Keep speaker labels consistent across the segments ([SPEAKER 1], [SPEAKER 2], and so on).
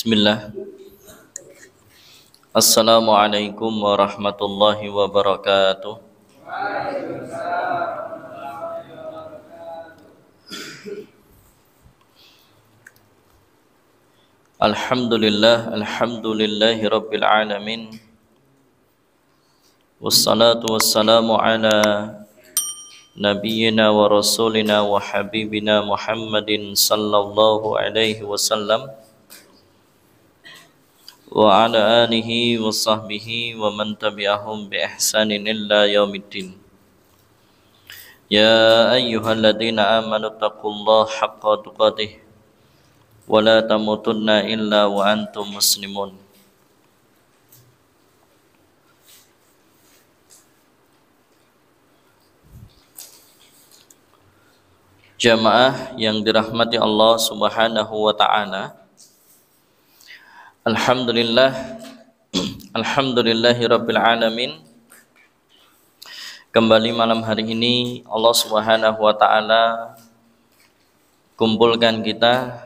[SPEAKER 1] Bismillah. Assalamualaikum warahmatullahi wabarakatuh. Alhamdulillahi rabbil alamin. Wassalatu wassalamu ala nabiyyina wa rasulina wa habibina Muhammadin sallallahu alaihi wasallam wa ala alihi wa sahbihi wa man tabi'ahum bi ihsanin illa yaumiddin. Ya ayyuhalladzina amanu taqullaha haqqa tuqatih wa la tamutunna illa wa antum muslimun. Jamaah yang dirahmati Allah Subhanahu wa taala, Alhamdulillahi rabbil alamin. Kembali malam hari ini Allah Subhanahu wa taala kumpulkan kita,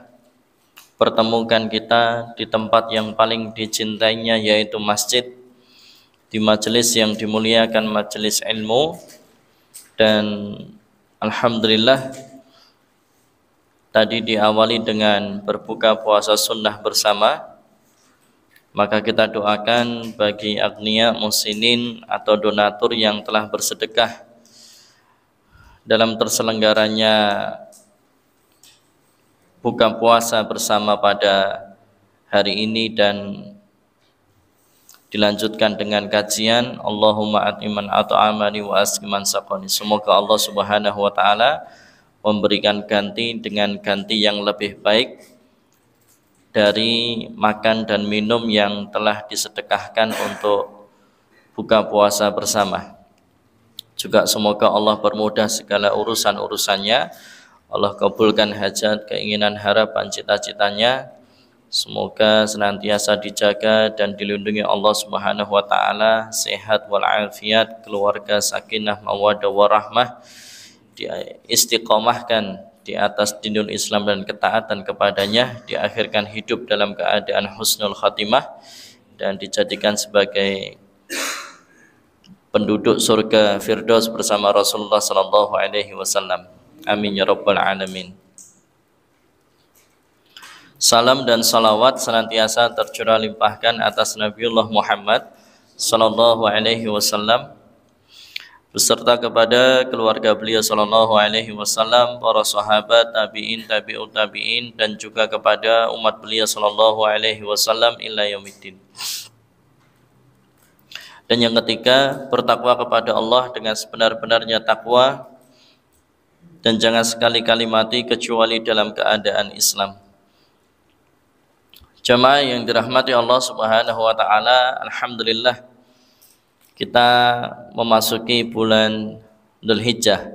[SPEAKER 1] pertemukan kita di tempat yang paling dicintainya, yaitu masjid, di majelis yang dimuliakan, majelis ilmu. Dan alhamdulillah tadi diawali dengan berbuka puasa sunnah bersama. Maka kita doakan bagi agniya muslimin atau donatur yang telah bersedekah dalam terselenggaranya buka puasa bersama pada hari ini dan dilanjutkan dengan kajian Allahumma at'iman at'amani wa asqiman saqani. Semoga Allah Subhanahu wa taala memberikan ganti dengan ganti yang lebih baik dari makan dan minum yang telah disedekahkan untuk buka puasa bersama. Juga semoga Allah permudah segala urusan-urusannya. Allah kabulkan hajat, keinginan, harapan, cita-citanya. Semoga senantiasa dijaga dan dilindungi Allah Subhanahu wa taala, sehat walafiat, keluarga sakinah mawaddah warahmah, istiqomahkan di atas dinul Islam dan ketaatan kepadanya, diakhirkan hidup dalam keadaan husnul khatimah dan dijadikan sebagai penduduk surga Firdaus bersama Rasulullah sallallahu alaihi wasallam. Amin ya rabbal alamin. Salam dan salawat senantiasa tercurah limpahkan atas Nabiullah Muhammad sallallahu alaihi wasallam beserta kepada keluarga beliau sallallahu alaihi wasallam, para sahabat, tabi'in, tabi'ut tabi'in, dan juga kepada umat beliau sallallahu alaihi wasallam ila yaumiddin. Dan yang ketiga, bertakwa kepada Allah dengan sebenar-benarnya takwa dan jangan sekali-kali mati kecuali dalam keadaan Islam. Jamaah yang dirahmati Allah Subhanahu wa taala, alhamdulillah kita memasuki bulan Dzulhijjah.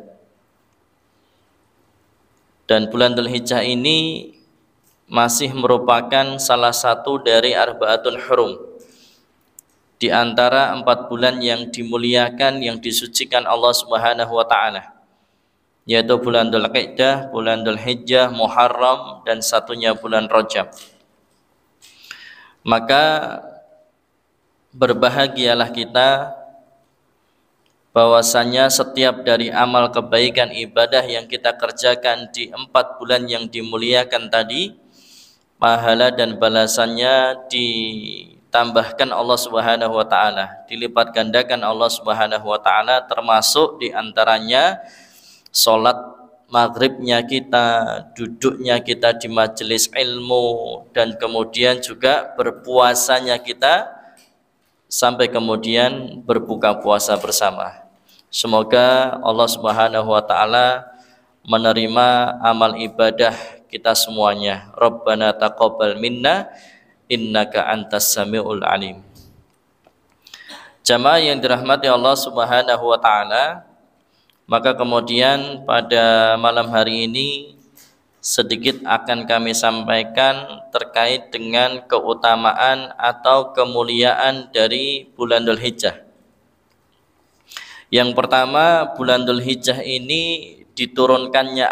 [SPEAKER 1] Dan bulan Dzulhijjah ini masih merupakan salah satu dari arba'atul hurum, di antara 4 bulan yang dimuliakan, yang disucikan Allah Subhanahu wa taala, yaitu bulan Dzulqa'dah, bulan Dzulhijjah, Muharram, dan satunya bulan Rajab. Maka berbahagialah kita bahwasanya setiap dari amal kebaikan ibadah yang kita kerjakan di 4 bulan yang dimuliakan tadi, pahala dan balasannya ditambahkan Allah Subhanahu wa taala, dilipat gandakan Allah Subhanahu wa taala, termasuk di antaranya salat maghribnya kita, duduknya kita di majelis ilmu, dan kemudian juga berpuasanya kita sampai kemudian berbuka puasa bersama. Semoga Allah Subhanahu wa taala menerima amal ibadah kita semuanya. Rabbana taqabbal minna innaka antas samiul alim. Jamaah yang dirahmati Allah Subhanahu wa taala, maka kemudian pada malam hari ini sedikit akan kami sampaikan terkait dengan keutamaan atau kemuliaan dari bulan Dzulhijjah. Yang pertama, bulan Dzulhijjah ini diturunkannya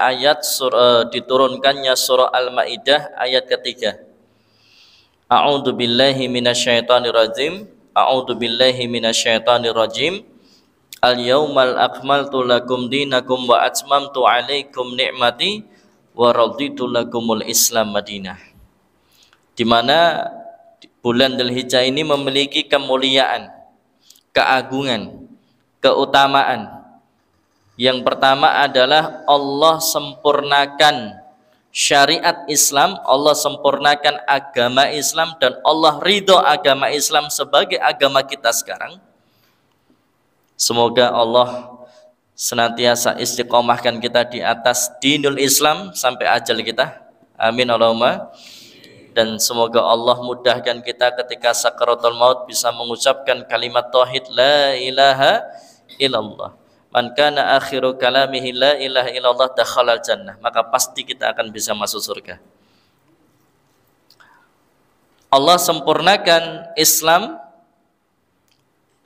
[SPEAKER 1] surah Al-Maidah ayat ketiga. A'udzu billahi minasyaitonir rajim. A'udzu billahi minasyaitonir rajim. Al-yaumal akmaltu lakum dinakum wa atmamtu 'alaikum ni'mati wa raditu lakumul Islam Madinah. Di mana bulan Dzulhijjah ini memiliki kemuliaan, keagungan, keutamaan. Yang pertama adalah Allah sempurnakan syariat Islam, Allah sempurnakan agama Islam, dan Allah ridho agama Islam sebagai agama kita sekarang. Semoga Allah senantiasa istiqomahkan kita di atas dinul Islam sampai ajal kita. Amin Allahumma. Dan semoga Allah mudahkan kita ketika sakaratul maut bisa mengucapkan kalimat tauhid la ilaha illallah. Man kana akhiru kalamihi la ilaha illallah dakhalal jannah. Maka pasti kita akan bisa masuk surga. Allah sempurnakan Islam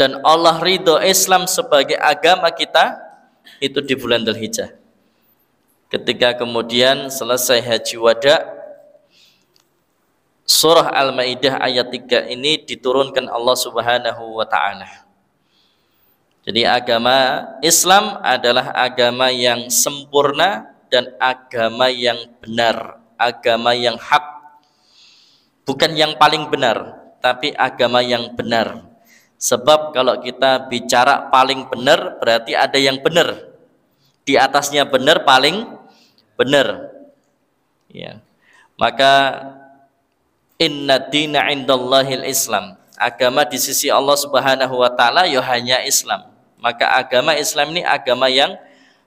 [SPEAKER 1] dan Allah ridho Islam sebagai agama kita itu di bulan Dzulhijjah. Ketika kemudian selesai haji wada, surah Al-Maidah ayat 3 ini diturunkan Allah Subhanahu wa taala. Jadi agama Islam adalah agama yang sempurna dan agama yang benar, agama yang hak. Bukan yang paling benar, tapi agama yang benar. Sebab kalau kita bicara paling benar, berarti ada yang benar. Di atasnya benar, paling benar. Ya. Maka inna dina indallahil Islam. Agama di sisi Allah Subhanahu wa taala ya hanya Islam. Maka agama Islam ini agama yang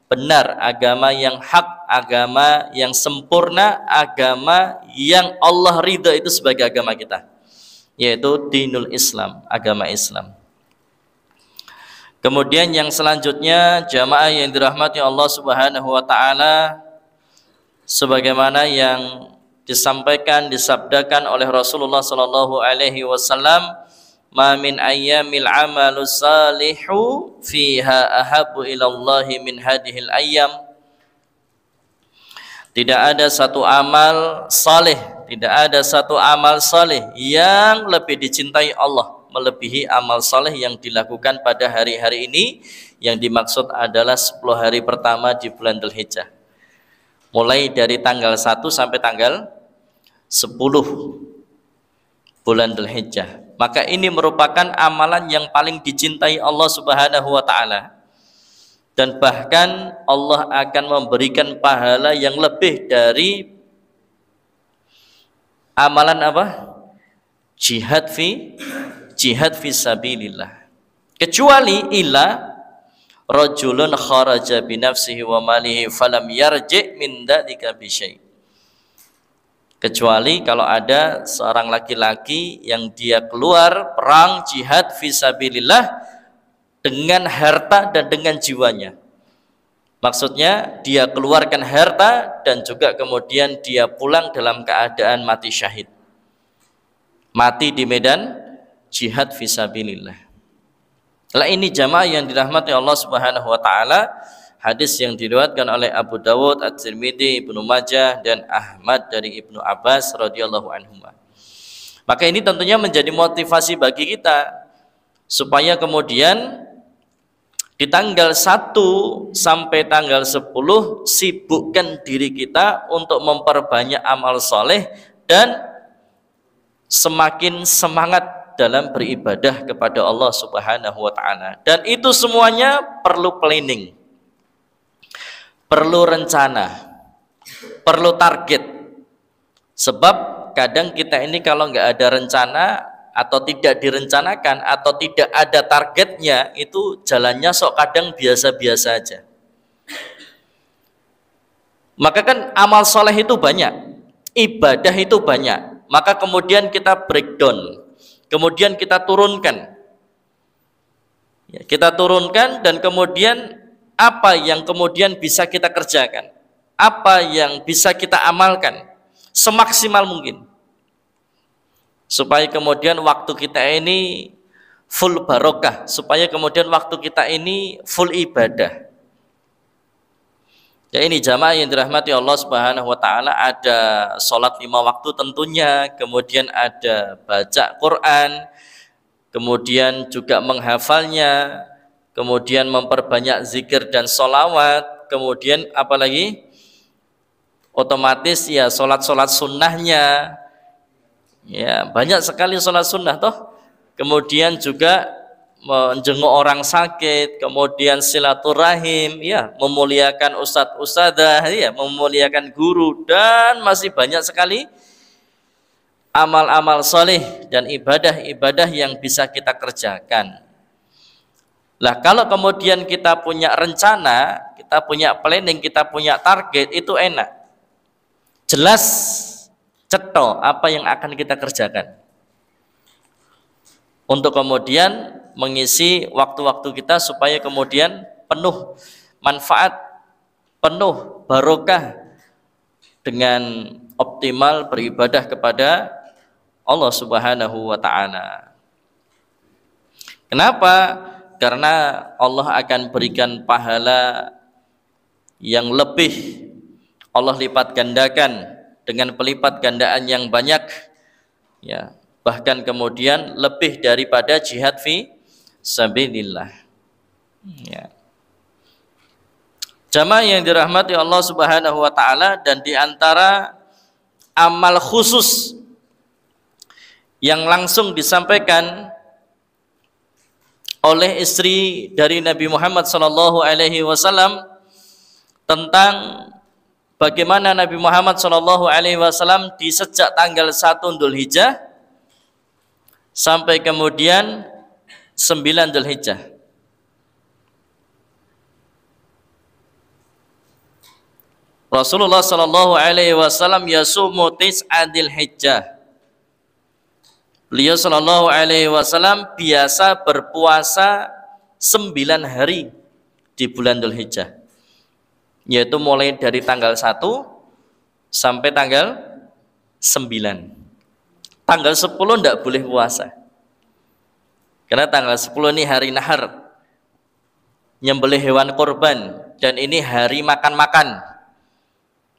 [SPEAKER 1] benar, agama yang hak, agama yang sempurna, agama yang Allah ridha itu sebagai agama kita, yaitu dinul Islam, agama Islam. Kemudian yang selanjutnya, jamaah yang dirahmati Allah Subhanahu wa taala, sebagaimana yang disampaikan, disabdakan oleh Rasulullah sallallahu alaihi wasallam, ma min ayyamil amalu salihu fiha ahabbu ilallahi min hadhil ayyam. Tidak ada satu amal saleh, tidak ada satu amal saleh yang lebih dicintai Allah melebihi amal saleh yang dilakukan pada hari-hari ini, yang dimaksud adalah 10 hari pertama di bulan Dzulhijjah. Mulai dari tanggal 1 sampai tanggal 10 bulan Dzulhijjah. Maka ini merupakan amalan yang paling dicintai Allah Subhanahu wa taala. Dan bahkan Allah akan memberikan pahala yang lebih dari amalan apa? Jihad fi sabilillah. Kecuali illa rajulun kharaja bi nafsihi wa malihi falam yarji' min dzalika bi syai'. Kecuali kalau ada seorang laki-laki yang dia keluar perang jihad fisabilillah dengan harta dan dengan jiwanya. Maksudnya dia keluarkan harta dan juga kemudian dia pulang dalam keadaan mati syahid. Mati di medan jihad fisabilillah. Lah ini jamaah yang dirahmati Allah Subhanahu wa taala. Hadis yang diriwayatkan oleh Abu Dawud, At-Tirmidzi, Ibnu Majah dan Ahmad dari Ibnu Abbas radhiyallahu anhuma. Maka ini tentunya menjadi motivasi bagi kita supaya kemudian di tanggal 1 sampai tanggal 10 sibukkan diri kita untuk memperbanyak amal soleh dan semakin semangat dalam beribadah kepada Allah Subhanahu wa taala. Dan itu semuanya perlu planning. Perlu rencana, perlu target. Sebab kadang kita ini kalau nggak ada rencana atau tidak direncanakan atau tidak ada targetnya, itu jalannya sok kadang biasa-biasa aja. Maka kan amal soleh itu banyak, ibadah itu banyak. Maka kemudian kita breakdown, kemudian kita turunkan. Ya, kita turunkan dan kemudian apa yang kemudian bisa kita kerjakan, apa yang bisa kita amalkan semaksimal mungkin, supaya kemudian waktu kita ini full barokah, supaya kemudian waktu kita ini full ibadah. Ya ini jamaah yang dirahmati Allah Subhanahu wa taala, ada sholat 5 waktu tentunya, kemudian ada baca Quran, kemudian juga menghafalnya, kemudian memperbanyak zikir dan sholawat, kemudian apalagi otomatis ya sholat-sholat sunnahnya, ya banyak sekali sholat sunnah toh, kemudian juga menjenguk orang sakit, kemudian silaturahim, ya memuliakan ustadz ustadzah, ya memuliakan guru, dan masih banyak sekali amal-amal soleh dan ibadah-ibadah yang bisa kita kerjakan. Lah kalau kemudian kita punya rencana, kita punya planning, kita punya target, itu enak, jelas, ceto apa yang akan kita kerjakan, untuk kemudian mengisi waktu-waktu kita supaya kemudian penuh manfaat, penuh barokah, dengan optimal beribadah kepada Allah Subhanahu wa taala. Kenapa? Karena Allah akan berikan pahala yang lebih, Allah lipat gandakan dengan pelipat gandaan yang banyak, ya bahkan kemudian lebih daripada jihad fi sabilillah. Ya. Jamaah yang dirahmati Allah Subhanahu wa taala, dan di antara amal khusus yang langsung disampaikan oleh istri dari Nabi Muhammad sallallahu alaihi wasallam tentang bagaimana Nabi Muhammad sallallahu alaihi wasallam di sejak tanggal 1 Dzulhijjah sampai kemudian 9 Dzulhijjah. Rasulullah sallallahu alaihi wasallam yasumu tis'adil hijjah. Beliau sallallahu alaihi wasallam biasa berpuasa 9 hari di bulan Dzulhijjah, yaitu mulai dari tanggal 1 sampai tanggal 9. Tanggal 10 tidak boleh puasa, karena tanggal 10 ini hari nahar, nyembelih hewan korban, dan ini hari makan-makan.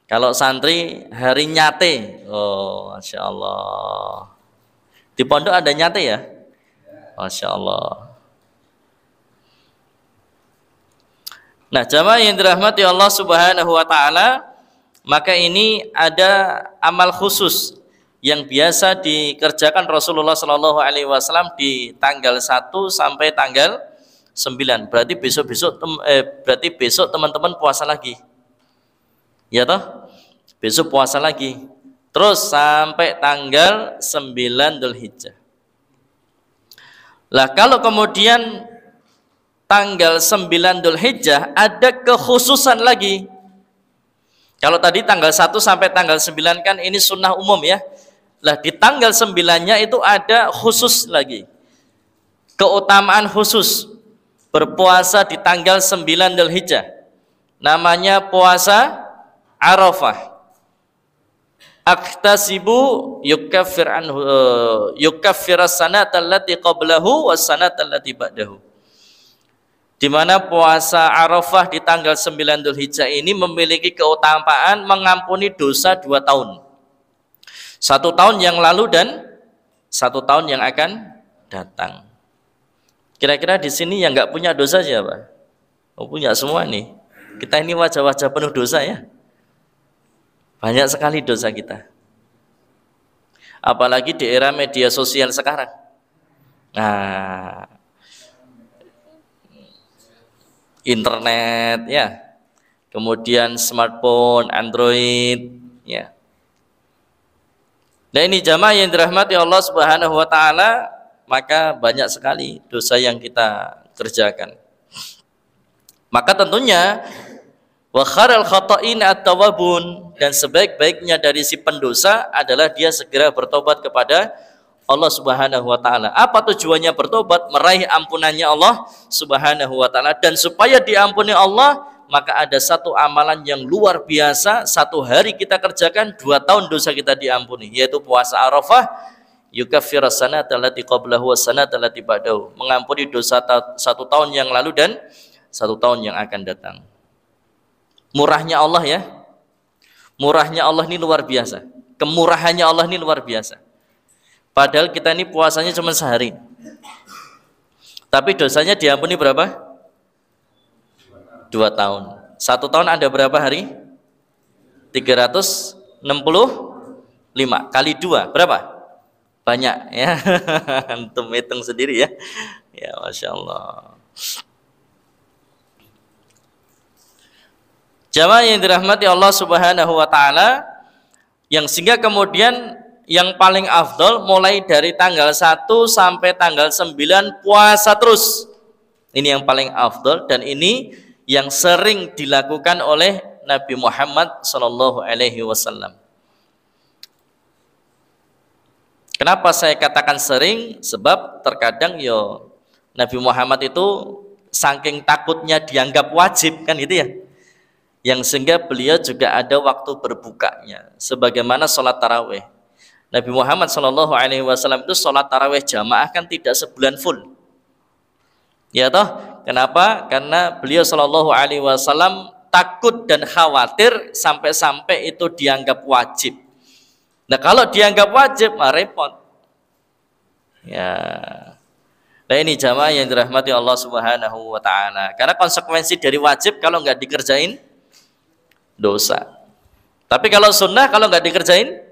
[SPEAKER 1] Kalau santri hari nyate. Oh, Masya Allah. Di pondok ada nyate ya? Masya Allah. Nah, jamaah yang dirahmati Allah Subhanahu wa taala, maka ini ada amal khusus yang biasa dikerjakan Rasulullah Shallallahu alaihi wasallam di tanggal 1 sampai tanggal 9. Berarti besok teman-teman puasa lagi. Ya toh? Besok puasa lagi. Terus sampai tanggal 9 Dzulhijjah. Lah kalau kemudian tanggal 9 Dzulhijjah ada kekhususan lagi. Kalau tadi tanggal 1 sampai tanggal 9 kan ini sunnah umum ya. Lah di tanggal 9-nya itu ada khusus lagi, keutamaan khusus berpuasa di tanggal 9 Dzulhijjah, namanya puasa Arafah. Aktasibu yukaffir anhu yukaffir as-sanata allati qablahu was-sanata allati ba'dahu. Di mana puasa Arafah di tanggal 9 Dzulhijjah ini memiliki keutamaan mengampuni dosa 2 tahun. 1 tahun yang lalu dan 1 tahun yang akan datang. Kira-kira di sini yang nggak punya dosa siapa? Oh, punya semua nih. Kita ini wajah-wajah penuh dosa ya. Banyak sekali dosa kita. Apalagi di era media sosial sekarang. Nah, internet ya. Kemudian smartphone, Android ya. Nah ini jamaah yang dirahmati Allah Subhanahu wa taala, maka banyak sekali dosa yang kita kerjakan. Maka tentunya wa kharal khata'in at-tawabun, dan sebaik-baiknya dari si pendosa adalah dia segera bertobat kepada Allah Subhanahu wa taala. Apa tujuannya bertobat? Meraih ampunannya Allah Subhanahu wa taala, dan supaya diampuni Allah, maka ada satu amalan yang luar biasa, 1 hari kita kerjakan 2 tahun dosa kita diampuni, yaitu puasa Arafah. Yukaffiras sanata allati qablahu was sanata allati ba'dahu, mengampuni dosa 1 tahun yang lalu dan 1 tahun yang akan datang. Murahnya Allah ya. Murahnya Allah ini luar biasa. Kemurahannya Allah ini luar biasa. Padahal kita ini puasanya cuma sehari. Tapi dosanya diampuni berapa? 2 tahun. 1 tahun ada berapa hari? 365 kali 2 berapa? Banyak ya. Antum hitung sendiri ya. Ya Masya Allah. Jamaah yang dirahmati Allah Subhanahu wa taala, yang sehingga kemudian yang paling afdol mulai dari tanggal 1 sampai tanggal 9 puasa terus. Ini yang paling afdol dan ini yang sering dilakukan oleh Nabi Muhammad sallallahu alaihi wasallam. Kenapa saya katakan sering? Sebab terkadang Nabi Muhammad itu saking takutnya dianggap wajib kan itu ya. Yang sehingga beliau juga ada waktu berbukanya sebagaimana sholat tarawih. Nabi Muhammad SAW itu sholat tarawih jamaah kan tidak sebulan full ya toh. Kenapa? Karena beliau SAW takut dan khawatir sampai-sampai itu dianggap wajib. Nah kalau dianggap wajib repot ya. Nah ini jamaah yang dirahmati Allah Subhanahu wa ta'ala, karena konsekuensi dari wajib kalau nggak dikerjain dosa. Tapi kalau sunnah kalau nggak dikerjain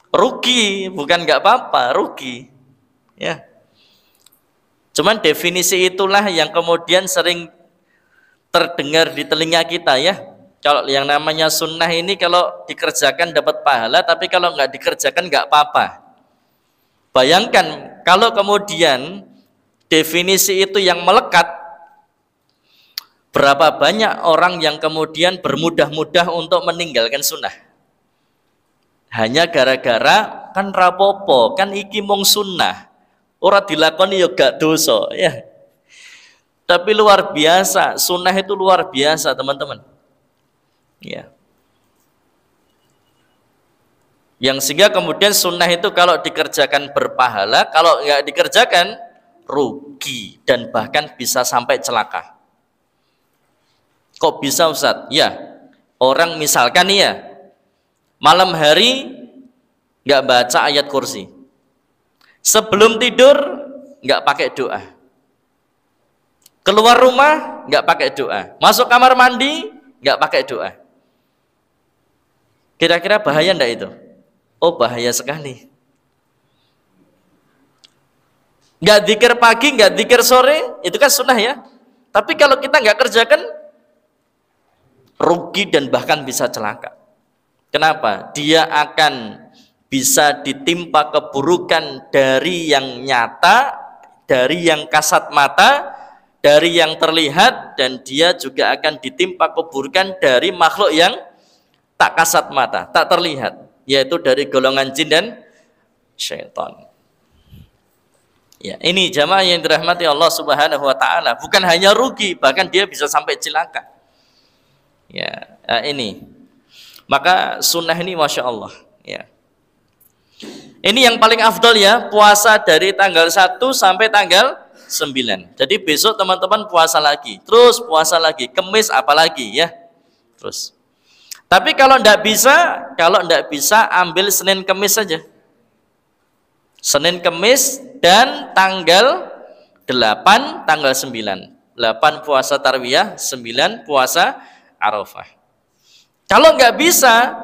[SPEAKER 1] rugi, bukan nggak apa-apa, rugi. Ya. Cuman definisi itulah yang kemudian sering terdengar di telinga kita ya. Kalau yang namanya sunnah ini kalau dikerjakan dapat pahala, tapi kalau nggak dikerjakan nggak apa-apa. Bayangkan kalau kemudian definisi itu yang melekat, berapa banyak orang yang kemudian bermudah-mudah untuk meninggalkan sunnah hanya gara-gara kan rapopo, kan iki mung sunnah ora dilakoni ya gak dosa ya. Tapi luar biasa, sunnah itu luar biasa teman-teman ya. Yang sehingga kemudian sunnah itu kalau dikerjakan berpahala, kalau nggak dikerjakan rugi dan bahkan bisa sampai celaka. Kok bisa Ustaz? Ya, orang misalkan nih ya, malam hari nggak baca ayat kursi, sebelum tidur nggak pakai doa, keluar rumah nggak pakai doa, masuk kamar mandi nggak pakai doa. Kira-kira bahaya ndak itu? Oh bahaya sekali. Nggak dzikir pagi, nggak dzikir sore, itu kan sunnah ya. Tapi kalau kita nggak kerjakan, rugi dan bahkan bisa celaka. Kenapa? Dia akan bisa ditimpa keburukan dari yang nyata, dari yang kasat mata, dari yang terlihat, dan dia juga akan ditimpa keburukan dari makhluk yang tak kasat mata, tak terlihat, yaitu dari golongan jin dan syaitan. Ya, ini jamaah yang dirahmati Allah Subhanahu wa taala, bukan hanya rugi, bahkan dia bisa sampai celaka. Ya, ini. Maka sunnah ini Masya Allah ya. Ini yang paling afdol ya, puasa dari tanggal 1 sampai tanggal 9. Jadi besok teman-teman puasa lagi, terus puasa lagi, Kemis apalagi ya. Terus. Tapi kalau enggak bisa ambil Senin Kemis saja. Senin Kemis dan tanggal 8 tanggal 9. 8 puasa tarwiyah, 9 puasa Arafah. Kalau nggak bisa,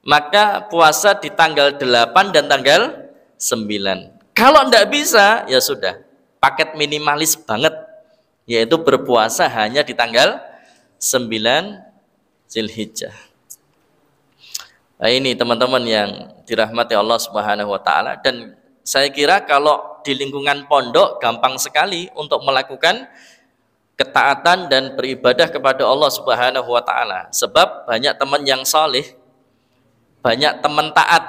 [SPEAKER 1] maka puasa di tanggal 8 dan tanggal 9. Kalau nggak bisa, ya sudah, paket minimalis banget, yaitu berpuasa hanya di tanggal 9 Zulhijjah. Nah, ini teman-teman yang dirahmati Allah Subhanahu wa taala, dan saya kira kalau di lingkungan pondok gampang sekali untuk melakukan ketaatan dan beribadah kepada Allah Subhanahu wa taala. Sebab banyak teman yang saleh, banyak teman taat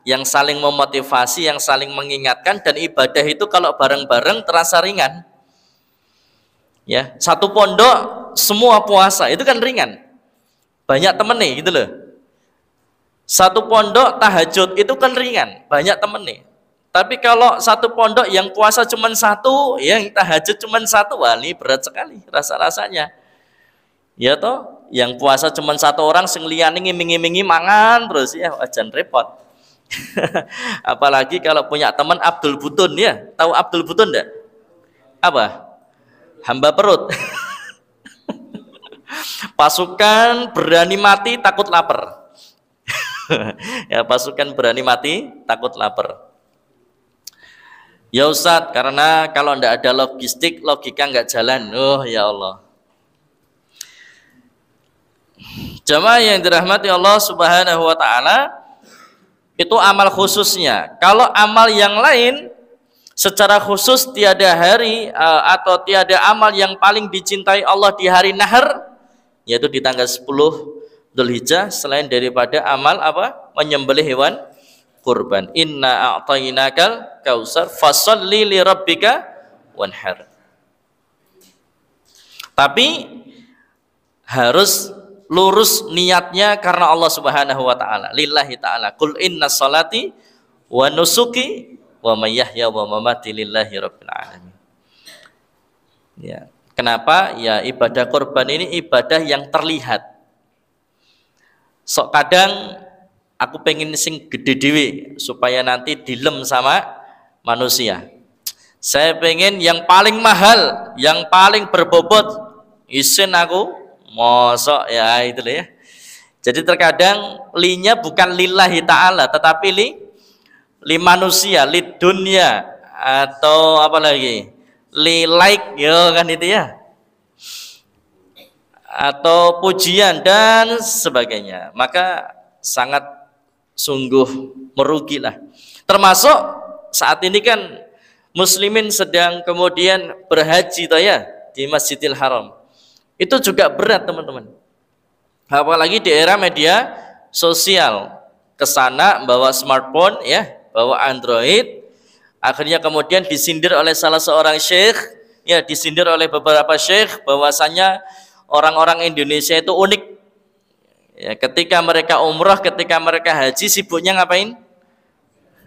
[SPEAKER 1] yang saling memotivasi, yang saling mengingatkan, dan ibadah itu kalau bareng-bareng terasa ringan. Ya, satu pondok semua puasa itu kan ringan. Banyak temen nih gitu loh. Satu pondok tahajud itu kan ringan, banyak temen nih. Tapi kalau satu pondok yang puasa cuma satu, yang tahajud cuma satu, wah ini berat sekali rasa-rasanya. Ya toh, Yang puasa cuma satu orang, sing liyane ngiming-ngimingi mangan terus ya, wajan repot. Apalagi kalau punya teman Abdul Butun ya. Tahu Abdul Butun enggak? Apa? Hamba perut. Pasukan berani mati takut lapar. Ya, pasukan berani mati takut lapar. Ya Ustadz, karena kalau ndak ada logistik, logika nggak jalan. Oh ya Allah. Jamaah yang dirahmati Allah Subhanahu wa taala, itu amal khususnya. Kalau amal yang lain secara khusus tiada hari atau tiada amal yang paling dicintai Allah di hari Nahar, yaitu di tanggal 10 Dzulhijjah, selain daripada amal apa? Menyembelih hewan kurban. Inna a'tainakal kautsar fasholli li rabbika wanhar. Tapi harus lurus niatnya karena Allah Subhanahu wa taala. Lillahi taala. Qul inna sholati wa nusuki wa mayyahya wa mamati lillahi rabbil alamin. Ya. Kenapa? Ya, ibadah kurban ini ibadah yang terlihat. Sok kadang aku pengen sing gede dewe supaya nanti dilem sama manusia. Saya pengen yang paling mahal, yang paling berbobot, isin aku mosok ya itu ya. Jadi terkadang linya bukan lillahi ta'ala tetapi li manusia, li dunia, atau apa lagi, li like yo kan itu ya, atau pujian dan sebagainya. Maka sangat sungguh merugilah. Termasuk saat ini kan muslimin sedang kemudian berhaji toh ya di Masjidil Haram. Itu juga berat teman-teman. Apalagi di era media sosial, kesana bawa smartphone ya, bawa Android, akhirnya kemudian disindir oleh salah seorang syekh, ya disindir oleh beberapa syekh bahwasanya orang-orang Indonesia itu unik. Ya, ketika mereka umrah, ketika mereka haji, sibuknya ngapain?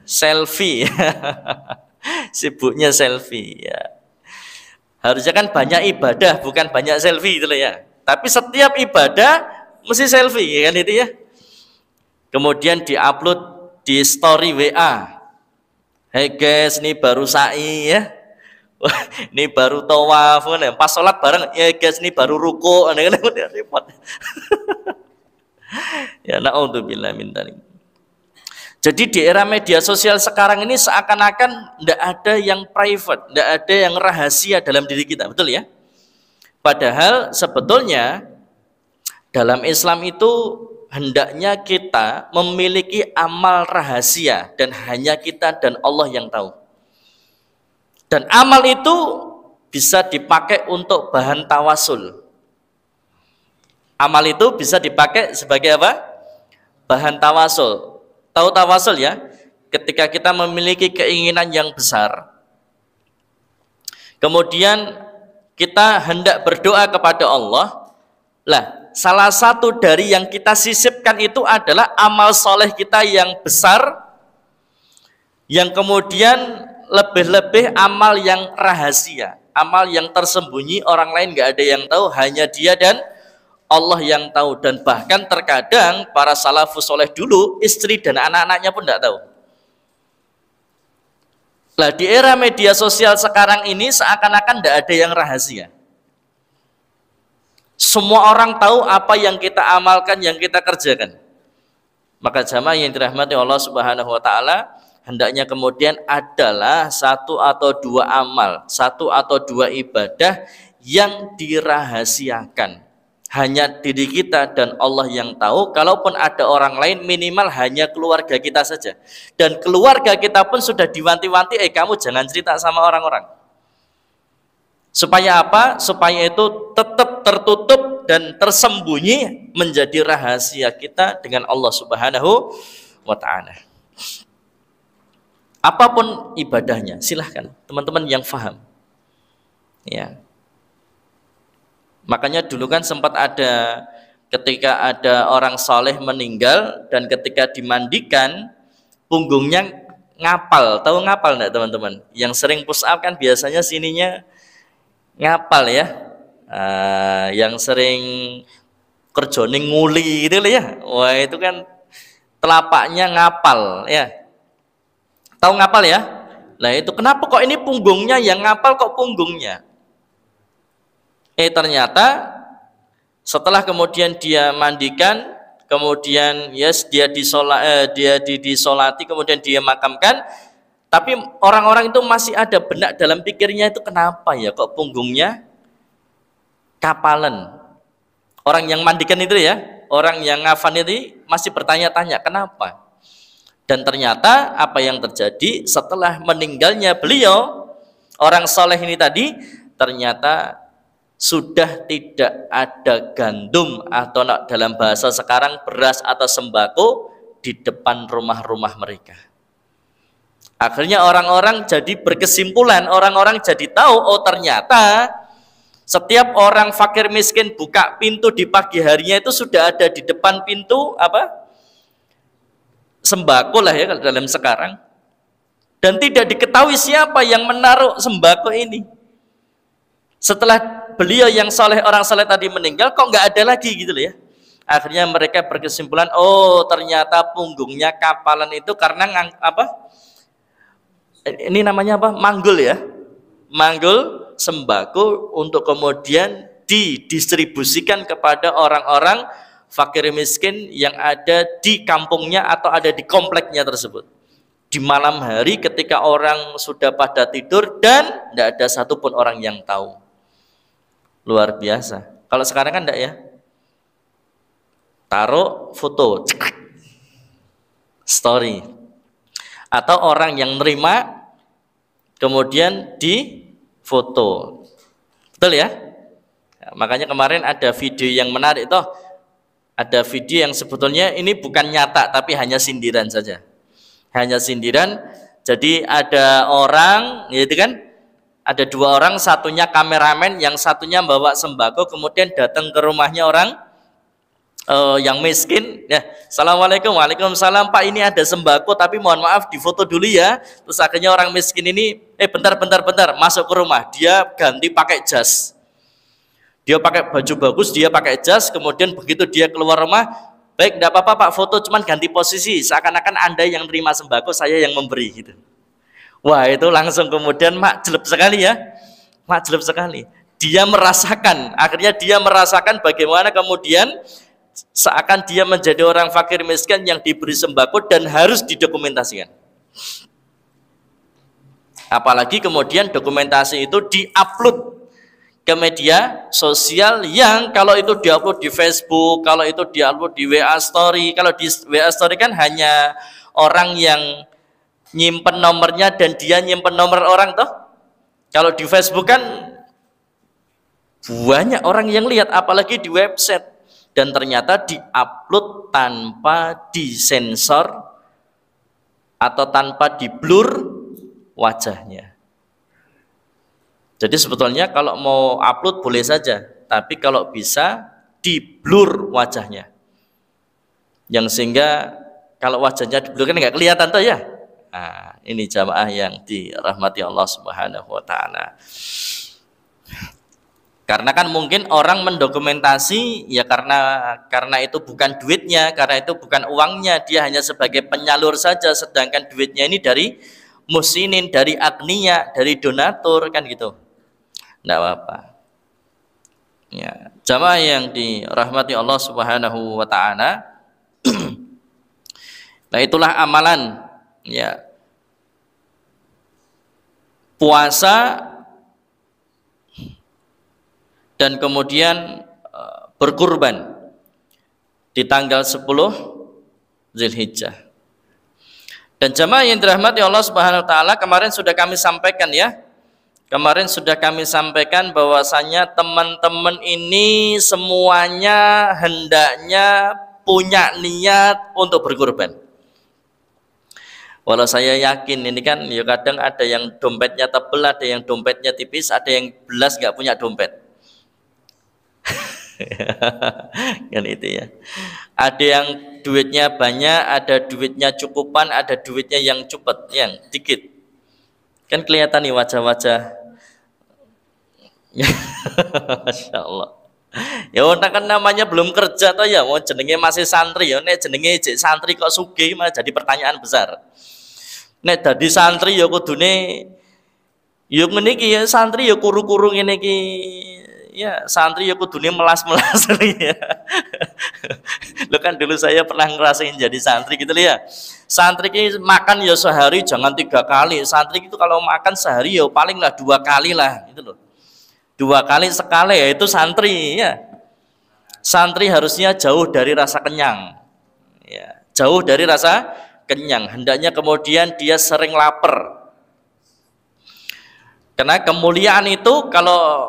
[SPEAKER 1] Selfie. Sibuknya selfie ya. Harusnya kan banyak ibadah, bukan banyak selfie gitu ya. Tapi setiap ibadah mesti selfie kan itu ya. Kemudian diupload di story WA. Hey guys, ini baru sa'i ya. Ini baru tawaf, pas sholat bareng, ya guys ini baru ruku, repot. Ya naudzubillah min dzalik. Jadi di era media sosial sekarang ini seakan-akan tidak ada yang private, tidak ada yang rahasia dalam diri kita, betul ya? Padahal sebetulnya dalam Islam itu hendaknya kita memiliki amal rahasia dan hanya kita dan Allah yang tahu. Dan amal itu bisa dipakai untuk bahan tawasul. Amal itu bisa dipakai sebagai apa? Bahan tawasul. Tahu tawasul ya? Ketika kita memiliki keinginan yang besar, kemudian kita hendak berdoa kepada Allah. Lah, salah satu dari yang kita sisipkan itu adalah amal soleh kita yang besar, yang kemudian lebih-lebih amal yang rahasia, amal yang tersembunyi, orang lain nggak ada yang tahu, hanya dia dan Allah yang tahu. Dan bahkan terkadang para salafus soleh dulu, istri dan anak-anaknya pun tidak tahu. Lah di era media sosial sekarang ini seakan-akan tidak ada yang rahasia. Semua orang tahu apa yang kita amalkan, yang kita kerjakan. Maka jamaah yang dirahmati Allah Subhanahu wa taala, hendaknya kemudian adalah satu atau dua amal, satu atau dua ibadah yang dirahasiakan. Hanya diri kita dan Allah yang tahu. Kalaupun ada orang lain, minimal hanya keluarga kita saja. Dan keluarga kita pun sudah diwanti-wanti, kamu jangan cerita sama orang-orang. Supaya apa? Supaya itu tetap tertutup dan tersembunyi menjadi rahasia kita dengan Allah Subhanahu wa ta'ala. Apapun ibadahnya, silahkan teman-teman yang faham. Ya. Makanya dulu kan sempat ada ketika ada orang soleh meninggal dan ketika dimandikan punggungnya ngapal. Tahu ngapal enggak teman-teman? Yang sering push up kan biasanya sininya ngapal ya. Yang sering kerjane nguli gitu loh ya. Wah, itu kan telapaknya ngapal ya. Tahu ngapal ya? Nah, itu kenapa kok ini punggungnya yang ngapal kok punggungnya? Ternyata setelah kemudian dia mandikan, kemudian dia disolati, kemudian dia makamkan, tapi orang-orang itu masih ada benak dalam pikirnya itu kenapa ya kok punggungnya kapalan. Orang yang mandikan itu ya, orang yang ngafan itu masih bertanya-tanya kenapa. Dan ternyata apa yang terjadi setelah meninggalnya beliau, orang soleh ini tadi, ternyata sudah tidak ada gandum atau dalam bahasa sekarang beras atau sembako di depan rumah-rumah mereka. Akhirnya orang-orang jadi berkesimpulan, orang-orang jadi tahu, oh ternyata setiap orang fakir miskin buka pintu di pagi harinya itu sudah ada di depan pintu apa? Sembako lah ya kalau dalam sekarang. Dan tidak diketahui siapa yang menaruh sembako ini. Setelah beliau yang soleh, orang soleh tadi meninggal, kok nggak ada lagi gitu loh ya. Akhirnya mereka berkesimpulan, oh ternyata punggungnya kapalan itu karena apa? Ini namanya apa? Manggul ya. Manggul sembako untuk kemudian didistribusikan kepada orang-orang fakir miskin yang ada di kampungnya atau ada di kompleknya tersebut. Di malam hari ketika orang sudah pada tidur dan tidak ada satupun orang yang tahu. Luar biasa. Kalau sekarang kan enggak ya. Taruh foto, story. Atau orang yang nerima kemudian di foto. Betul ya? Nah, makanya kemarin ada video yang menarik toh. Ada video yang sebetulnya ini bukan nyata tapi hanya sindiran saja. Hanya sindiran. Jadi ada orang, gitu kan? Ada dua orang, satunya kameramen, yang satunya bawa sembako, kemudian datang ke rumahnya orang yang miskin. Ya, assalamualaikum, waalaikumsalam, Pak ini ada sembako, tapi mohon maaf difoto dulu ya. Terus akhirnya orang miskin ini, bentar, masuk ke rumah. Dia ganti pakai jas. Dia pakai baju bagus, dia pakai jas. Kemudian begitu dia keluar rumah, baik, tidak apa-apa Pak, foto cuman ganti posisi. Seakan-akan Anda yang terima sembako, saya yang memberi gitu. Wah, itu langsung kemudian makjeleb sekali ya. Makjeleb sekali. Dia merasakan, akhirnya dia merasakan bagaimana kemudian seakan dia menjadi orang fakir miskin yang diberi sembako dan harus didokumentasikan. Apalagi kemudian dokumentasi itu diupload ke media sosial yang kalau itu diupload di Facebook, kalau itu diupload di WA Story. Kalau di WA Story kan hanya orang yang nyimpen nomornya dan dia nyimpen nomor orang toh. Kalau di Facebook kan banyak orang yang lihat, apalagi di website, dan ternyata diupload tanpa disensor atau tanpa diblur wajahnya. Jadi sebetulnya kalau mau upload boleh saja, tapi kalau bisa diblur wajahnya, yang sehingga kalau wajahnya diblur kan nggak kelihatan toh ya. Nah, ini jamaah yang dirahmati Allah Subhanahu wa taala. Karena kan mungkin orang mendokumentasi ya karena itu bukan duitnya, karena itu bukan uangnya, dia hanya sebagai penyalur saja, sedangkan duitnya ini dari musinin, dari agniya, dari donatur kan gitu. Enggak apa-apa. Ya, jamaah yang dirahmati Allah Subhanahu wa taala. Nah, itulah amalan ya puasa dan kemudian berkurban di tanggal 10 Zulhijjah. Dan jamaah yang dirahmati Allah Subhanahu wa taala, kemarin sudah kami sampaikan ya. Kemarin sudah kami sampaikan bahwasanya teman-teman ini semuanya hendaknya punya niat untuk berkurban. Walau saya yakin ini kan ya kadang ada yang dompetnya tebel, ada yang dompetnya tipis, ada yang belas nggak punya dompet. Kan itu ya. Ada yang duitnya banyak, ada duitnya cukupan, ada duitnya yang cepet, yang dikit. Kan kelihatan nih wajah-wajah. Masya Allah. Ya orang kan namanya belum kerja toh ya, mau jenenge masih santri ya, nek jenenge jek santri kok sugih malah jadi pertanyaan besar. Nek dadi santri ya kudune ya ngene iki ya santri ya kuru-kuru ngene iki. Ya santri ya kudune melas-melas ya. Lo kan dulu saya pernah ngerasain jadi santri gitu ya. Santri ini makan ya sehari jangan 3 kali. Santri itu kalau makan sehari ya paling lah 2 kali lah gitu loh. 2 kali sekali ya itu santri ya. Santri harusnya jauh dari rasa kenyang. Ya, jauh dari rasa kenyang. Hendaknya kemudian dia sering lapar. Karena kemuliaan itu kalau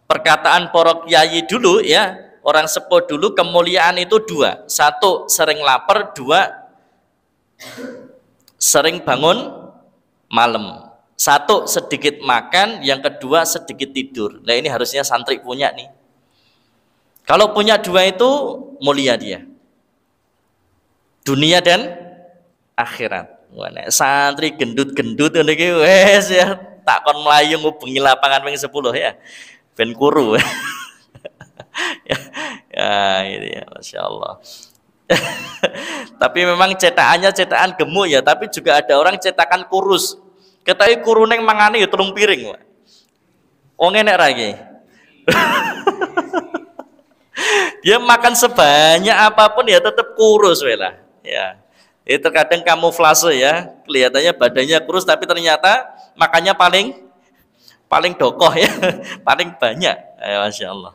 [SPEAKER 1] perkataan para kiai dulu ya, orang sepuh dulu kemuliaan itu 2. 1 sering lapar, 2 sering bangun malam. 1 sedikit makan, yang kedua sedikit tidur. Nah ini harusnya santri punya nih. Kalau punya 2 itu mulia dia. Dunia dan akhirat. Wah, santri gendut-gendut niki wes ya tak kon mlayu ngubengi lapangan ping 10 ya. Ben kuru. Ya, ya ini ya Masya Allah. Tapi memang cetakannya cetakan gemuk ya, tapi juga ada orang cetakan kurus. Ketahui kuru neng mangane ya 3 piring. Wong enek ra iki. Dia makan sebanyak apapun ya tetap kurus wela. Ya. Itu terkadang kamuflase ya, kelihatannya badannya kurus tapi ternyata makannya paling dokoh ya, paling banyak. Ya, Masya Allah.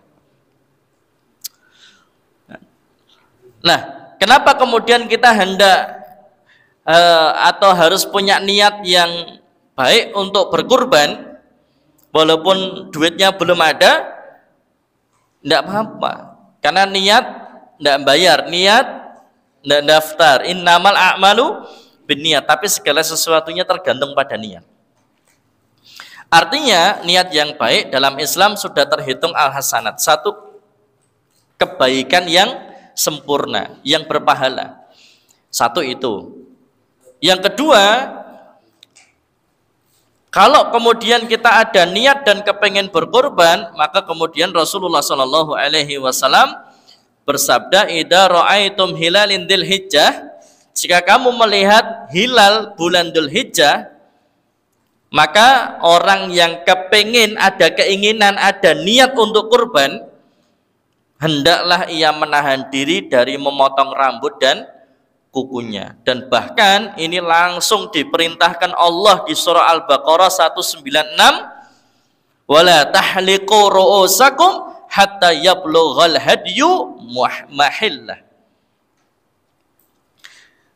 [SPEAKER 1] Nah, kenapa kemudian kita hendak atau harus punya niat yang baik untuk berkurban, walaupun duitnya belum ada, tidak apa-apa. Karena niat tidak bayar, niat tidak daftar. Innamal a'malu binniyat. Tapi segala sesuatunya tergantung pada niat. Artinya niat yang baik dalam Islam sudah terhitung al-hasanat. 1 kebaikan yang sempurna, yang berpahala. 1 itu. Yang kedua, kalau kemudian kita ada niat dan kepengen berkorban, maka kemudian Rasulullah Shallallahu Alaihi Wasallam bersabda, "Idza ra'aitum hilalin dzulhijjah," jika kamu melihat hilal bulan Dzulhijjah, maka orang yang kepingin, ada keinginan, ada niat untuk kurban, hendaklah ia menahan diri dari memotong rambut dan kukunya. Dan bahkan ini langsung diperintahkan Allah di surah Al-Baqarah 196, "Wala tahliqu ru'usakum hatta yablughal hadyu mahillah."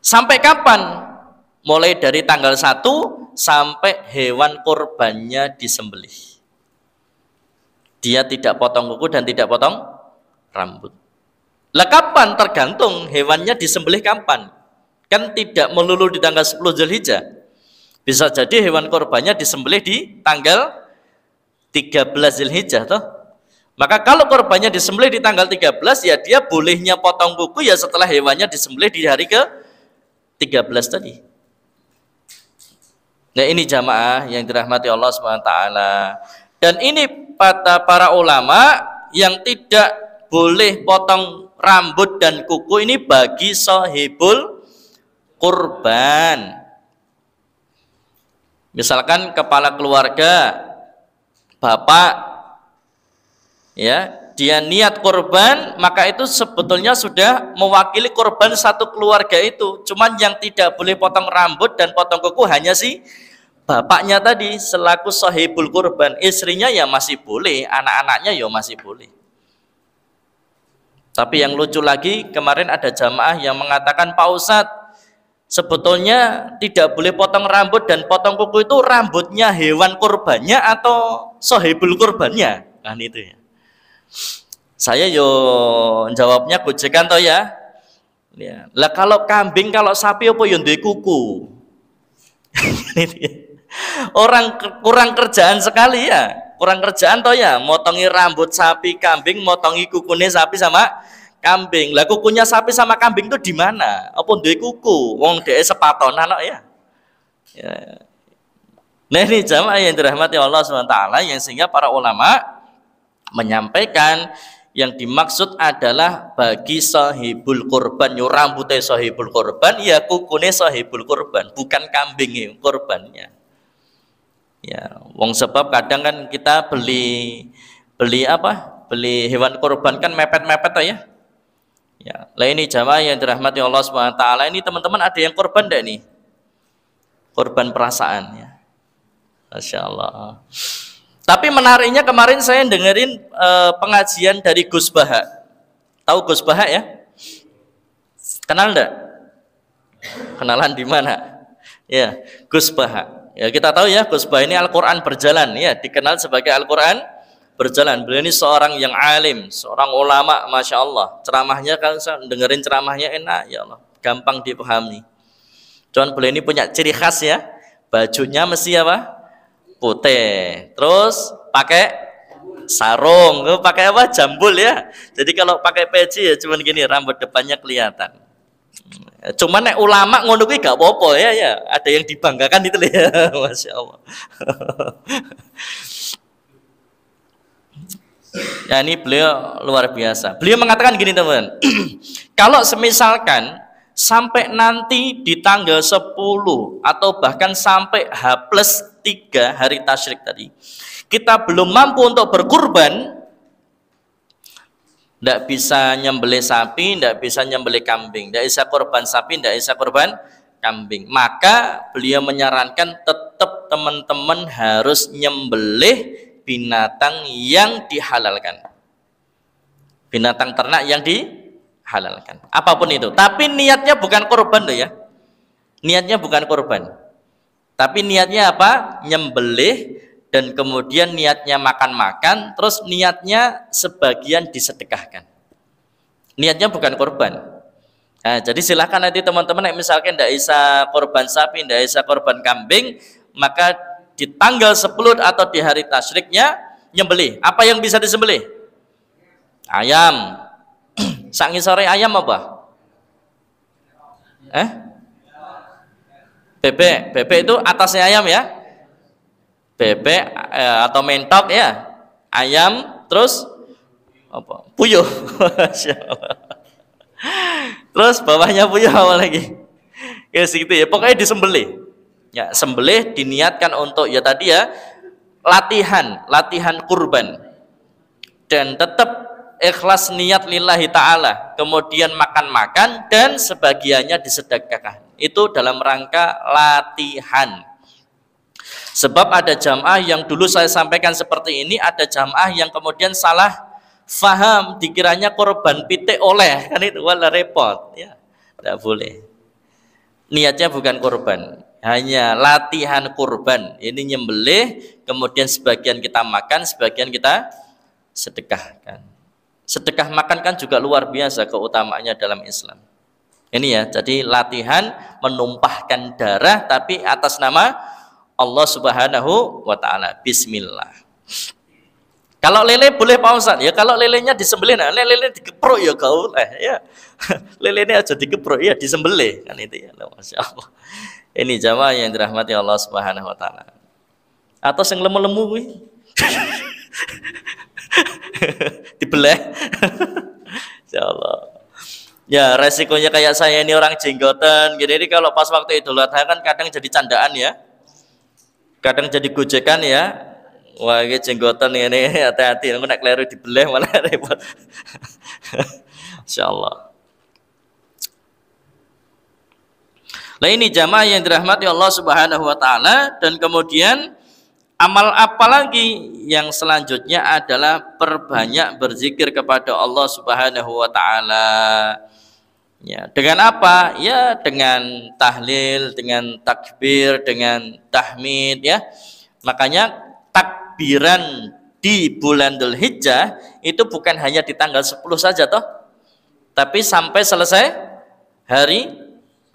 [SPEAKER 1] Sampai kapan? Mulai dari tanggal 1 sampai hewan kurbannya disembelih. Dia tidak potong kuku dan tidak potong rambut. Lah kapan? Tergantung hewannya disembelih kapan. Kan tidak melulu di tanggal 10 Dzulhijjah. Bisa jadi hewan kurbannya disembelih di tanggal 13 Dzulhijjah toh. Maka kalau korbannya disembelih di tanggal 13, ya dia bolehnya potong kuku ya setelah hewannya disembelih di hari ke-13 tadi. Nah ini jamaah yang dirahmati Allah SWT. Dan ini para ulama yang tidak boleh potong rambut dan kuku ini bagi sahibul kurban. Misalkan kepala keluarga, bapak, ya, dia niat kurban, maka itu sebetulnya sudah mewakili kurban satu keluarga itu. Cuman yang tidak boleh potong rambut dan potong kuku hanya si bapaknya tadi selaku sahibul kurban. Istrinya ya masih boleh, anak-anaknya ya masih boleh. Tapi yang lucu lagi, kemarin ada jamaah yang mengatakan, "Pak Ustadz, sebetulnya tidak boleh potong rambut dan potong kuku itu rambutnya hewan kurbannya atau sahibul kurbannya?" Kan itu ya. Saya yo jawabnya gojekan toh ya. Ya. Lah kalau kambing, kalau sapi apa yo duwe kuku. Orang kurang kerjaan sekali ya. Kurang kerjaan toh ya, motongi rambut sapi, kambing, motongi kukunya sapi sama kambing. Lah kukunya sapi sama kambing itu di mana? Apa duwe kuku? Wong dhek sepatonan kok ya. Ya. Nah ini jamaah yang dirahmati Allah SWT, yang sehingga para ulama menyampaikan yang dimaksud adalah bagi sahibul kurban. Yo rambutnya sahibul kurban, ya kukune sahibul kurban, bukan kambing kurbannya. Ya, wong sebab kadang kan kita beli apa? Beli hewan kurban kan mepet-mepet ya. Ya, lah ini jamaah yang dirahmati Allah Subhanahu wa taala, ini teman-teman ada yang kurban enggak nih? Kurban perasaan ya. Masya Allah. Tapi menariknya kemarin saya dengerin pengajian dari Gus Baha. Tahu Gus Baha ya? Kenal enggak? Kenalan di mana? Ya, Gus Baha. Ya, kita tahu ya Gus Baha ini Al-Qur'an berjalan ya, dikenal sebagai Al-Qur'an berjalan. Beliau ini seorang yang alim, seorang ulama, Masya Allah. Ceramahnya kalau saya dengerin ceramahnya enak ya Allah, gampang dipahami. Cuman beliau ini punya ciri khas ya, bajunya mesti apa? Putih, terus pakai sarung, pakai apa? Jambul ya. Jadi kalau pakai peci ya cuman gini, rambut depannya kelihatan. Cuman nek ulama ngono kuwi gak apa-apa ya, ya. Ada yang dibanggakan itu ya, Masya Allah. Ya ini beliau luar biasa. Beliau mengatakan gini teman, kalau semisalkan sampai nanti di tanggal 10 atau bahkan sampai H+3 hari tasyrik tadi, kita belum mampu untuk berkurban, tidak bisa nyembelih sapi, tidak bisa nyembelih kambing, tidak bisa korban sapi, tidak bisa korban kambing, maka beliau menyarankan tetap teman-teman harus nyembelih binatang yang dihalalkan, binatang ternak yang dihalalkan, apapun itu. Tapi niatnya bukan korban loh ya, niatnya bukan korban, tapi niatnya apa? Nyembelih, dan kemudian niatnya makan-makan, terus niatnya sebagian disedekahkan. Niatnya bukan korban. Nah, jadi silahkan nanti teman-teman misalkan tidak bisa korban sapi, tidak bisa korban kambing, maka di tanggal 10 atau di hari tasyriknya nyembelih. Apa yang bisa disembelih? Ayam. Sangi sore ayam apa? Bebek. Bebek itu atasnya ayam ya. Bebek atau mentok ya, ayam, terus apa? Puyuh. Terus bawahnya puyuh apa lagi? Ya segitu ya. Pokoknya disembelih. Ya, sembelih diniatkan untuk ya tadi ya latihan kurban, dan tetap ikhlas niat lillahi ta'ala, kemudian makan-makan dan sebagiannya disedekahkan. Itu dalam rangka latihan. Sebab ada jamaah yang dulu saya sampaikan seperti ini, ada jamaah yang kemudian salah faham, dikiranya korban pitik oleh, kan itu wala repot ya. Tidak boleh. Niatnya bukan korban, hanya latihan kurban. Ini nyembelih, kemudian sebagian kita makan, sebagian kita sedekahkan. Sedekah makan kan juga luar biasa keutamaannya dalam Islam. Ini ya, jadi latihan menumpahkan darah tapi atas nama Allah Subhanahu wa ta'ala. Bismillah. Kalau lele boleh Pak Ustaz? Ya kalau lelenya disembelih, nah lele digeprok ya kau ya. Lelenya aja digeprok ya disembelih kan itu ya. Masya Allah. Ini jamaah yang dirahmati Allah Subhanahu wa ta'ala. Atau sing lemu-lemu kuwi. Dibelah. Insya Allah. Ya resikonya kayak saya ini orang jenggotan gini, kalau pas waktu Idul Adha kan kadang jadi candaan ya, kadang jadi gojekan ya. Wah ini jenggotan ini, hati-hati, aku nak keliru dibelah malah repot. Insya Allah. Nah ini jamaah yang dirahmati Allah Subhanahu wa ta'ala. Dan kemudian amal apa lagi yang selanjutnya adalah perbanyak berzikir kepada Allah Subhanahu wa ta'ala. Ya, dengan apa? Ya dengan tahlil, dengan takbir, dengan tahmid ya. Makanya takbiran di bulan Dzulhijjah itu bukan hanya di tanggal 10 saja toh, tapi sampai selesai hari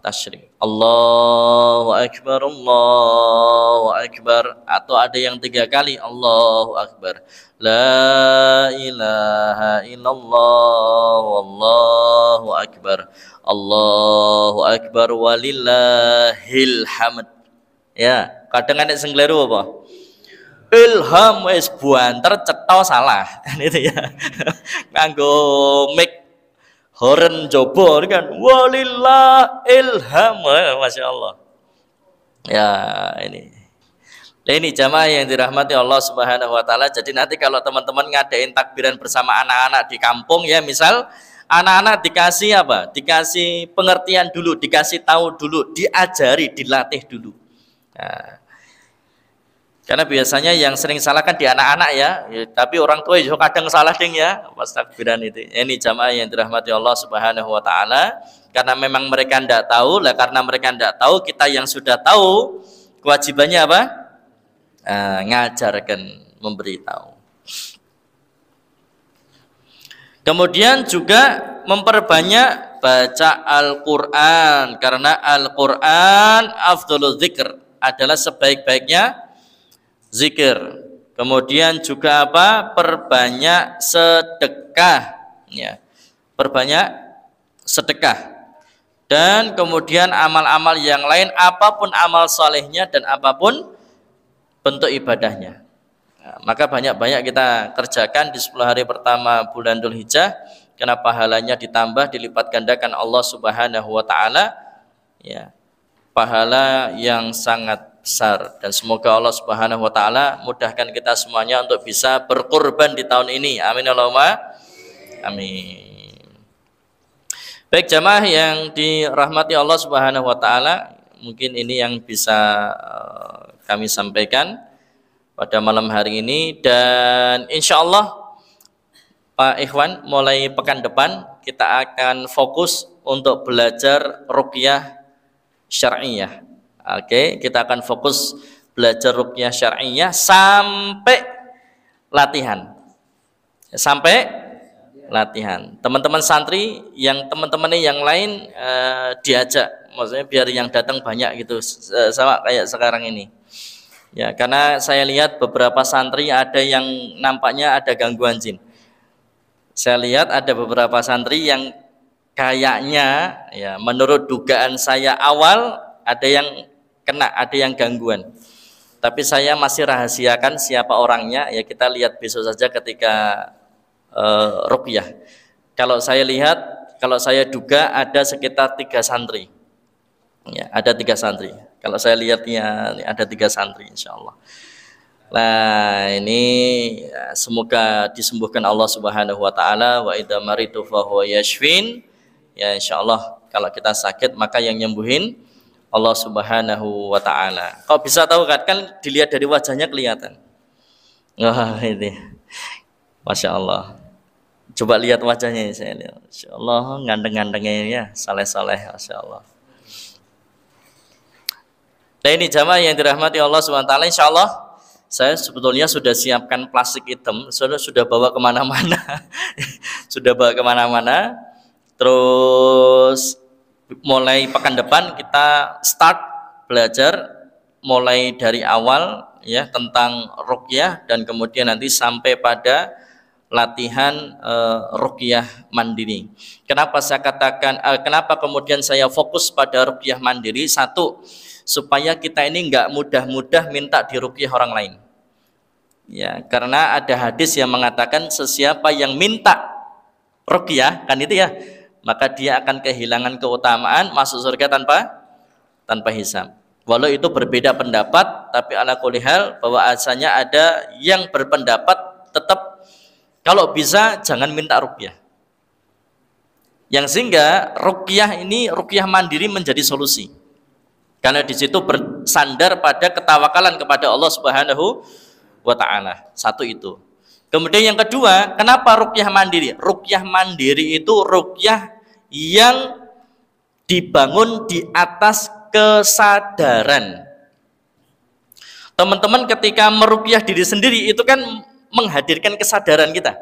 [SPEAKER 1] tasyrik. Allahu Akbar, Allahu Akbar, atau ada yang 3 kali Allahu Akbar, La ilaha illallah, Wallahu Akbar, Allahu Akbar, walillahil hamd. Ya, kadang ada sing kleru apa? ilham wis buanter cetha salah kan itu ya. Nganggo mic horn jobo kan walillah ilham, masya Allah ya. Ini jamaah yang dirahmati Allah Subhanahu wa taala. Jadi nanti kalau teman-teman ngadain takbiran bersama anak-anak di kampung ya, misal anak-anak dikasih apa? Dikasih pengertian dulu, dikasih tahu dulu, diajari, dilatih dulu. Nah, karena biasanya yang sering salah kan di anak-anak ya, tapi orang tua juga kadang salah ding ya pas takbiran itu. Ini jamaah yang dirahmati Allah Subhanahu wa taala. Karena memang mereka tidak tahu, lah karena mereka tidak tahu, kita yang sudah tahu kewajibannya apa? Ngajarkan, memberitahu. Kemudian juga memperbanyak baca Al-Quran, karena Al-Quran afdhalul dzikr, adalah sebaik-baiknya zikir. Kemudian juga apa? Perbanyak sedekah ya. Perbanyak sedekah. Dan kemudian amal-amal yang lain, apapun amal salehnya dan apapun bentuk ibadahnya. Nah, maka banyak-banyak kita kerjakan di 10 hari pertama bulan Dzulhijjah, karena pahalanya ditambah, dilipat gandakan Allah Subhanahu wa taala ya. Pahala yang sangat besar, dan semoga Allah Subhanahu wa taala mudahkan kita semuanya untuk bisa berkorban di tahun ini. Amin Allahumma amin. Baik jamaah yang dirahmati Allah Subhanahu wa taala, mungkin ini yang bisa kami sampaikan pada malam hari ini, dan insya Allah Pak Ikhwan mulai pekan depan kita akan fokus untuk belajar ruqyah syar'iyah. Oke, kita akan fokus belajar ruqyah syar'iyah sampai latihan. Sampai latihan. Teman-teman santri yang teman-teman yang lain diajak, maksudnya biar yang datang banyak gitu, sama kayak sekarang ini. Ya, karena saya lihat beberapa santri ada yang nampaknya ada gangguan jin. Saya lihat ada beberapa santri yang kayaknya ya menurut dugaan saya awal ada yang kena, ada yang gangguan. Tapi saya masih rahasiakan siapa orangnya, ya kita lihat besok saja ketika ruqyah. Kalau saya lihat, kalau saya duga ada sekitar 3 santri. Ya, ada 3 santri. Kalau saya lihatnya ada 3 santri insya Allah. Nah ini ya, semoga disembuhkan Allah Subhanahu wa taala. Wa idza maritu fa huwa yashfin. Ya insya Allah kalau kita sakit maka yang nyembuhin Allah Subhanahu wa taala. Kau bisa tahu kan dilihat dari wajahnya kelihatan. Wah ini Masya Allah. Coba lihat wajahnya saya lihat. Masya Allah ngandeng-ngandengnya ya, saleh-saleh Masya Allah. Nah ini jamaah yang dirahmati Allah SWT, insya Allah saya sebetulnya sudah siapkan plastik hitam, sudah bawa kemana-mana. Sudah bawa kemana-mana. Terus mulai pekan depan kita start belajar mulai dari awal ya tentang ruqyah, dan kemudian nanti sampai pada latihan ruqyah mandiri. Kenapa saya katakan kenapa kemudian saya fokus pada ruqyah mandiri? Satu, supaya kita ini enggak mudah-mudah minta diruqyah orang lain. Ya, karena ada hadis yang mengatakan sesiapa yang minta ruqyah kan itu ya, maka dia akan kehilangan keutamaan masuk surga tanpa hisab. Walau itu berbeda pendapat, tapi ala kulli hal bahwa asalnya ada yang berpendapat tetap kalau bisa jangan minta ruqyah. Yang sehingga ruqyah ini, ruqyah mandiri menjadi solusi. Karena di situ bersandar pada ketawakalan kepada Allah Subhanahu wa taala. Satu itu. Kemudian yang kedua, kenapa ruqyah mandiri? Ruqyah mandiri itu ruqyah yang dibangun di atas kesadaran. Teman-teman ketika meruqyah diri sendiri itu kan menghadirkan kesadaran kita.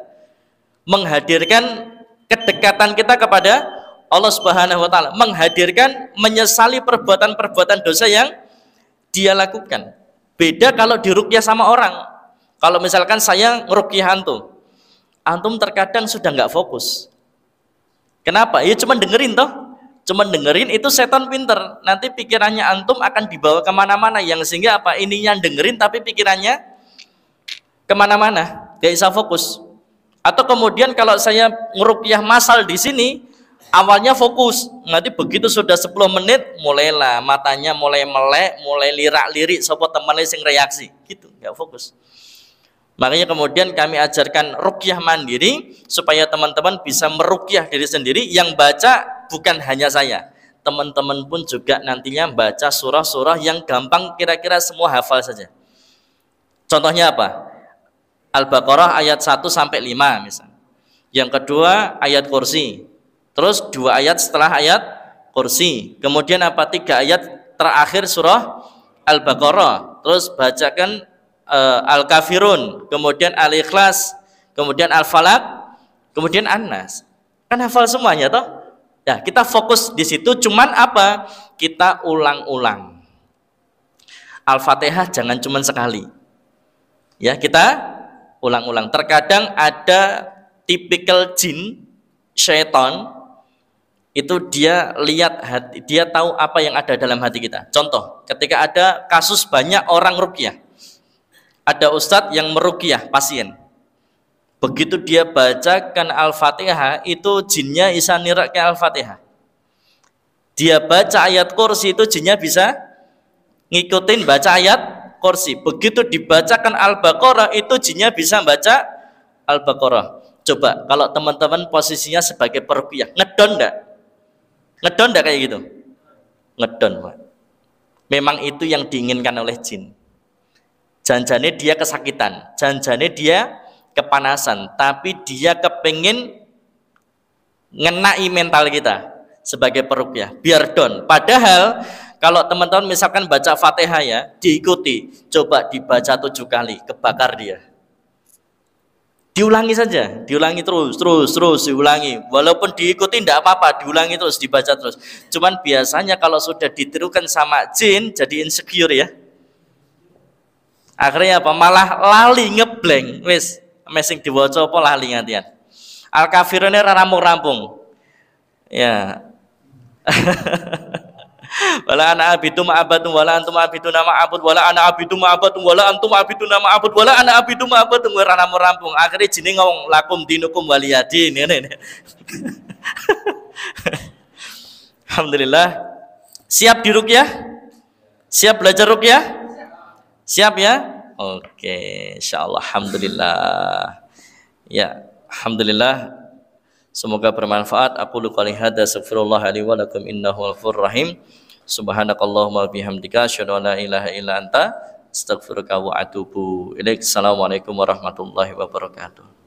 [SPEAKER 1] Menghadirkan kedekatan kita kepada Allah Subhanahu wa taala, menghadirkan menyesali perbuatan-perbuatan dosa yang dia lakukan. Beda kalau diruqyah sama orang. Kalau misalkan saya ngeruqyah antum terkadang sudah nggak fokus. Kenapa? Ya cuma dengerin toh. Cuma dengerin itu setan pinter. Nanti pikirannya antum akan dibawa kemana-mana, yang sehingga apa? Ininya dengerin tapi pikirannya kemana-mana, gak bisa fokus. Atau kemudian kalau saya ngeruqyah masal di sini, awalnya fokus, nanti begitu sudah 10 menit mulailah matanya mulai melek, mulai lirak-lirik sapa teman sing reaksi, gitu, nggak fokus. Makanya kemudian kami ajarkan ruqyah mandiri supaya teman-teman bisa meruqyah diri sendiri, yang baca bukan hanya saya. Teman-teman pun juga nantinya baca surah-surah yang gampang, kira-kira semua hafal saja. Contohnya apa? Al-Baqarah ayat 1 sampai 5 misalnya. Yang kedua ayat kursi. Terus 2 ayat setelah ayat kursi. Kemudian apa? 3 ayat terakhir surah Al-Baqarah. Terus bacakan Al-Kafirun, kemudian Al-Ikhlas, kemudian Al-Falaq, kemudian An-Nas. Kan hafal semuanya toh? Ya, kita fokus di situ, cuman apa? Kita ulang-ulang. Al-Fatihah jangan cuma sekali. Ya, kita ulang-ulang. Terkadang ada tipikal jin, syaitan, itu dia lihat hati, dia tahu apa yang ada dalam hati kita. Contoh, ketika ada kasus banyak orang ruqyah. Ada ustadz yang meruqyah pasien. Begitu dia bacakan Al-Fatihah, itu jinnya bisa nirak ke Al-Fatihah. Dia baca ayat kursi, itu jinnya bisa ngikutin baca ayat kursi. Begitu dibacakan Al-Baqarah, itu jinnya bisa baca Al-Baqarah. Coba kalau teman-teman posisinya sebagai peruqyah, ngedon enggak? Ngedon enggak kayak gitu? Ngedon, Pak. Memang itu yang diinginkan oleh jin. Janjane dia kesakitan, janjane dia kepanasan, tapi dia kepingin ngenai mental kita sebagai peruqyah, biar don. Padahal kalau teman-teman misalkan baca Fatihah ya, diikuti, coba dibaca 7 kali, kebakar dia. Diulangi saja, diulangi terus diulangi. Walaupun diikuti tidak apa-apa, diulangi terus, dibaca terus. Cuman biasanya kalau sudah ditirukan sama jin, jadi insecure ya. Akhirnya apa? Malah lali ngeblank. Wis, mesing diwaca apa lali ngantian. Al-Kafirune ora rampung-rampung. Ya. Wala ana abidu ma'abadun wala antum abiduna ma'abud wala ana abidu ma'abadun wala antum abiduna ma'abud wala ana abidu ma'abadun ora rampung-rampung. Akhirnya jeneng ngomong lakum dinukum waliyadin. Alhamdulillah. Siap diruqyah? Siap belajar ruqyah? Siap ya? Oke, insyaallah. Alhamdulillah. Ya, alhamdulillah. Semoga bermanfaat. Aku qouli hadza, astaghfirullah li wa lakum, innahu ghafurur rahim. Subhanakallahumma bihamdika, asyhadu an la ilaha illa anta, astaghfiruka wa atubu ilaik. Assalamualaikum warahmatullahi wabarakatuh.